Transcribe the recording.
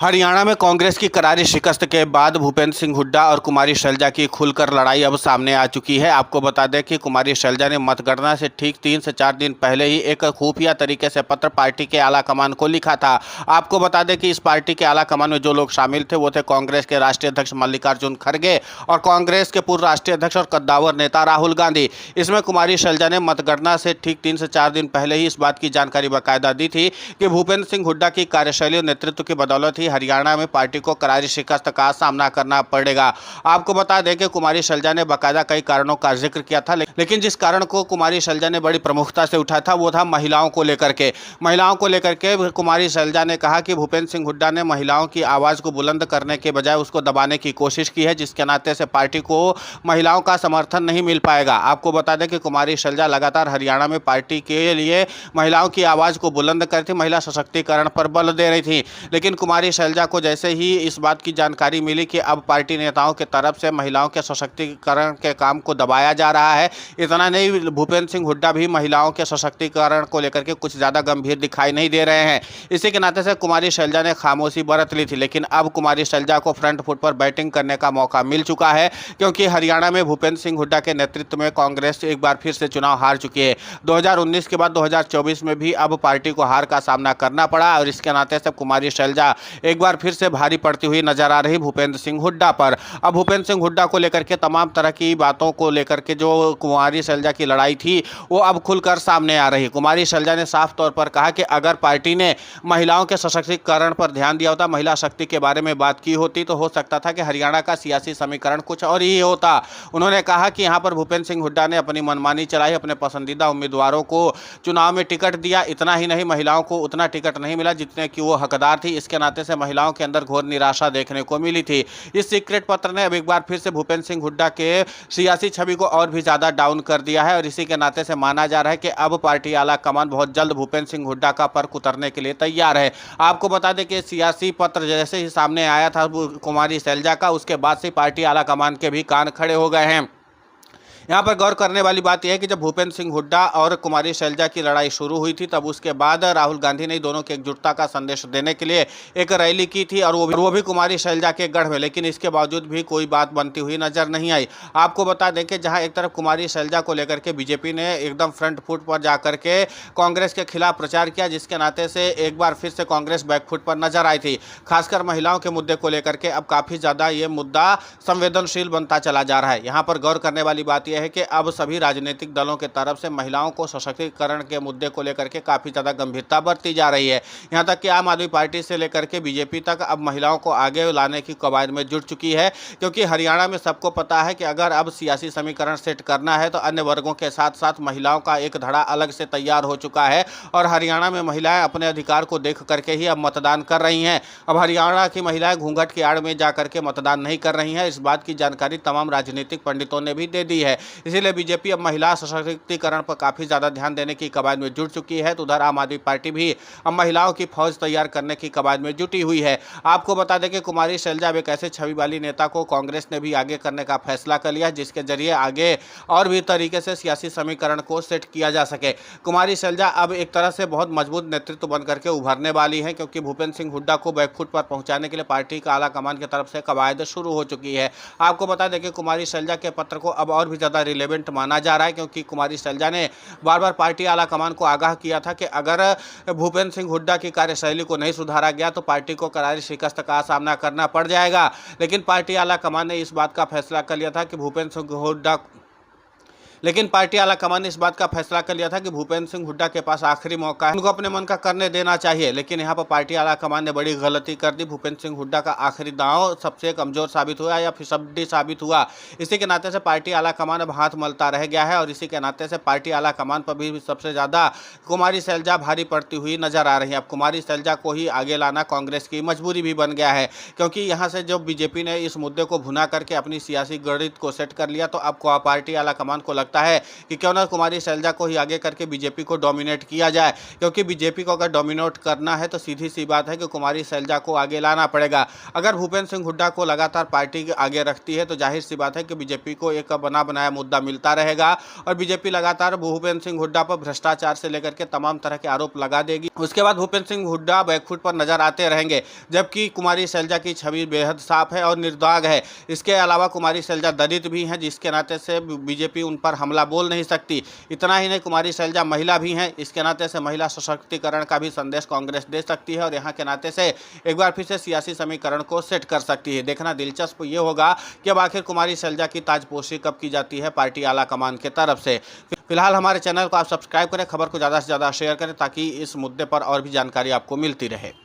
हरियाणा में कांग्रेस की करारी शिकस्त के बाद भूपेंद्र सिंह हुड्डा और कुमारी शैलजा की खुलकर लड़ाई अब सामने आ चुकी है। आपको बता दें कि कुमारी शैलजा ने मतगणना से ठीक 3 से 4 दिन पहले ही एक खुफिया तरीके से पत्र पार्टी के आला कमान को लिखा था। आपको बता दें कि इस पार्टी के आला कमान में जो लोग शामिल थे वो थे कांग्रेस के राष्ट्रीय अध्यक्ष मल्लिकार्जुन खड़गे और कांग्रेस के पूर्व राष्ट्रीय अध्यक्ष और कद्दावर नेता राहुल गांधी। इसमें कुमारी शैलजा ने मतगणना से ठीक 3 से 4 दिन पहले ही इस बात की जानकारी बाकायदा दी थी कि भूपेंद्र सिंह हुड्डा की कार्यशैली और नेतृत्व की बदौलत हरियाणा में पार्टी को करारी शिकस्त का सामना करना पड़ेगा। आपको बता दें कि कुमारी शैलजा ने बाकायदा कई कारणों का जिक्र किया था, लेकिन जिस कारण को कुमारी शैलजा ने बड़ी प्रमुखता से उठाया था वो था महिलाओं को लेकर के कुमारी शैलजा ने कहा कि भूपेंद्र सिंह हुड्डा ने महिलाओं की आवाज़ को बुलंद करने के बजाय उसको दबाने की कोशिश की है, जिसके नाते से पार्टी को महिलाओं का समर्थन नहीं मिल पाएगा। आपको बता दें कि कुमारी शैलजा लगातार हरियाणा में पार्टी के लिए महिलाओं की आवाज़ को बुलंद करती, महिला सशक्तिकरण पर बल दे रही थी, लेकिन कुमारी शैलजा को जैसे ही इस बात की जानकारी मिली कि अब पार्टी नेताओं के तरफ से महिलाओं के सशक्तिकरण के काम को दबाया जा रहा है, इतना नहीं भूपेंद्र सिंह हुड्डा भी महिलाओं के सशक्तिकरण को लेकर के कुछ ज़्यादा गंभीर दिखाई नहीं दे रहे हैं। इसी के नाते से कुमारी शैलजा ने खामोशी बरत ली थी, लेकिन अब कुमारी शैलजा को फ्रंट फुट पर बैटिंग करने का मौका मिल चुका है, क्योंकि हरियाणा में भूपेंद्र सिंह हुड्डा के नेतृत्व में कांग्रेस एक बार फिर से चुनाव हार चुकी है। 2019 के बाद 2024 में भी अब पार्टी को हार का सामना करना पड़ा और इसके नाते से कुमारी शैलजा एक बार फिर से भारी पड़ती हुई नजर आ रही भूपेंद्र सिंह हुड्डा पर। अब भूपेंद्र सिंह हुड्डा को लेकर के तमाम तरह की बातों को लेकर के जो कुमारी शैलजा की लड़ाई थी वो अब खुलकर सामने आ रही। कुमारी शैलजा ने साफ तौर पर कहा कि अगर पार्टी ने महिलाओं के सशक्तिकरण पर ध्यान दिया होता, महिला शक्ति के बारे में बात की होती, तो हो सकता था कि हरियाणा का सियासी समीकरण कुछ और ही होता। उन्होंने कहा कि यहाँ पर भूपेंद्र सिंह हुड्डा ने अपनी मनमानी चलाई, अपने पसंदीदा उम्मीदवारों को चुनाव में टिकट दिया, इतना ही नहीं महिलाओं को उतना टिकट नहीं मिला जितने की वो हकदार थी। इसके नाते से महिलाओं के अंदर घोर निराशा देखने को मिली थी। इस सीक्रेट पत्र ने अब एक बार फिर से भूपेंद्र सिंह हुड्डा के सियासी छवि को और भी ज्यादा डाउन कर दिया है और इसी के नाते से माना जा रहा है कि अब पार्टी आला कमान बहुत जल्द भूपेंद्र सिंह हुड्डा का पर उतरने के लिए तैयार है। आपको बता दें कि सियासी पत्र जैसे ही सामने आया था कुमारी शैलजा का, उसके बाद से पार्टी आला कमान के भी कान खड़े हो गए हैं। यहाँ पर गौर करने वाली बात यह है कि जब भूपेंद्र सिंह हुड्डा और कुमारी शैलजा की लड़ाई शुरू हुई थी, तब उसके बाद राहुल गांधी ने दोनों की एकजुटता का संदेश देने के लिए एक रैली की थी और वो भी कुमारी शैलजा के गढ़ में, लेकिन इसके बावजूद भी कोई बात बनती हुई नजर नहीं आई। आपको बता दें कि जहाँ एक तरफ कुमारी शैलजा को लेकर के बीजेपी ने एकदम फ्रंट फुट पर जाकर के कांग्रेस के खिलाफ प्रचार किया, जिसके नाते से एक बार फिर से कांग्रेस बैकफुट पर नजर आई थी। खासकर महिलाओं के मुद्दे को लेकर के अब काफी ज्यादा ये मुद्दा संवेदनशील बनता चला जा रहा है। यहाँ पर गौर करने वाली बात यह है कि अब सभी राजनीतिक दलों के तरफ से महिलाओं को सशक्तिकरण के मुद्दे को लेकर के काफ़ी ज़्यादा गंभीरता बरती जा रही है। यहाँ तक कि आम आदमी पार्टी से लेकर के बीजेपी तक अब महिलाओं को आगे लाने की कवायद में जुट चुकी है, क्योंकि हरियाणा में सबको पता है कि अगर अब सियासी समीकरण सेट करना है तो अन्य वर्गों के साथ साथ महिलाओं का एक धड़ा अलग से तैयार हो चुका है और हरियाणा में महिलाएं अपने अधिकार को देख करके ही अब मतदान कर रही हैं। अब हरियाणा की महिलाएं घूंघट की आड़ में जाकर के मतदान नहीं कर रही हैं, इस बात की जानकारी तमाम राजनीतिक पंडितों ने भी दे दी है। इसीलिए बीजेपी अब महिला सशक्तिकरण पर काफी ज्यादा ध्यान देने की कवायद में जुट चुकी है, तो उधर आम आदमी पार्टी भी अब महिलाओं की फौज तैयार करने की कवायद में जुटी हुई है। आपको बता दें कि कुमारी शैलजा एक ऐसे छवि वाली नेता को कांग्रेस ने भी आगे करने का फैसला कर लिया, जिसके जरिए आगे और भी तरीके से सियासी समीकरण को सेट किया जा सके। कुमारी शैलजा अब एक तरह से बहुत मजबूत नेतृत्व बनकर के उभरने वाली है, क्योंकि भूपेंद्र सिंह हुड्डा को बैकफुट पर पहुंचाने के लिए पार्टी का आला कमान की तरफ से कवायद शुरू हो चुकी है। आपको बता दें कि कुमारी शैलजा के पत्र को अब और भी ज्यादा रिलेवेंट माना जा रहा है, क्योंकि कुमारी शैलजा ने बार बार पार्टी आला कमान को आगाह किया था कि अगर भूपेंद्र सिंह हुड्डा की कार्यशैली को नहीं सुधारा गया तो पार्टी को करारी शिकस्त का सामना करना पड़ जाएगा। लेकिन पार्टी आला कमान ने इस बात का फैसला कर लिया था कि भूपेंद्र सिंह हुड्डा कि भूपेंद्र सिंह हुड्डा के पास आखिरी मौका है, उनको अपने मन का करने देना चाहिए। लेकिन यहाँ पर पार्टी आला कमान ने बड़ी गलती कर दी। भूपेंद्र सिंह हुड्डा का आखिरी दांव सबसे कमजोर साबित हुआ या फिसड्डी साबित हुआ। इसी के नाते से पार्टी आला कमान अब हाथ मलता रह गया है और इसी के नाते से पार्टी आला कमान पर भी सबसे ज्यादा कुमारी शैलजा भारी पड़ती हुई नजर आ रही है। अब कुमारी शैलजा को ही आगे लाना कांग्रेस की मजबूरी भी बन गया है, क्योंकि यहाँ से जब बीजेपी ने इस मुद्दे को भुना करके अपनी सियासी गणित को सेट कर लिया, तो अब पार्टी आला कमान को लगता सकता है कि क्यों ना कुमारी शैलजा को ही आगे करके बीजेपी को डोमिनेट किया जाए, क्योंकि बीजेपी को अगर डोमिनेट करना है तो सीधी सी बात है कि कुमारी शैलजा को आगे लाना पड़ेगा। अगर भूपेंद्र सिंह हुड्डा को लगातार पार्टी आगे रखती है तो जाहिर सी बात है कि बीजेपी को एक बना बनाया मुद्दा मिलता रहेगा और बीजेपी लगातार भूपेंद्र सिंह हुड्डा पर भ्रष्टाचार से लेकर के तमाम तरह के आरोप लगा देगी। उसके बाद भूपेंद्र सिंह हुड्डा बैकफुट पर नजर आते रहेंगे, जबकि कुमारी शैलजा की छवि बेहद साफ है और निर्दाग है। इसके अलावा कुमारी शैलजा दलित भी हैं, जिसके नाते से बीजेपी उन पर हमला बोल नहीं सकती। इतना ही नहीं, कुमारी शैलजा महिला भी हैं, इसके नाते से महिला सशक्तिकरण का भी संदेश कांग्रेस दे सकती है और यहाँ के नाते से एक बार फिर से सियासी समीकरण को सेट कर सकती है। देखना दिलचस्प ये होगा कि अब आखिर कुमारी शैलजा की ताजपोशी कब की जाती है पार्टी आला कमान की तरफ से। फिलहाल हमारे चैनल को आप सब्सक्राइब करें, खबर को ज़्यादा से ज़्यादा शेयर करें ताकि इस मुद्दे पर और भी जानकारी आपको मिलती रहे।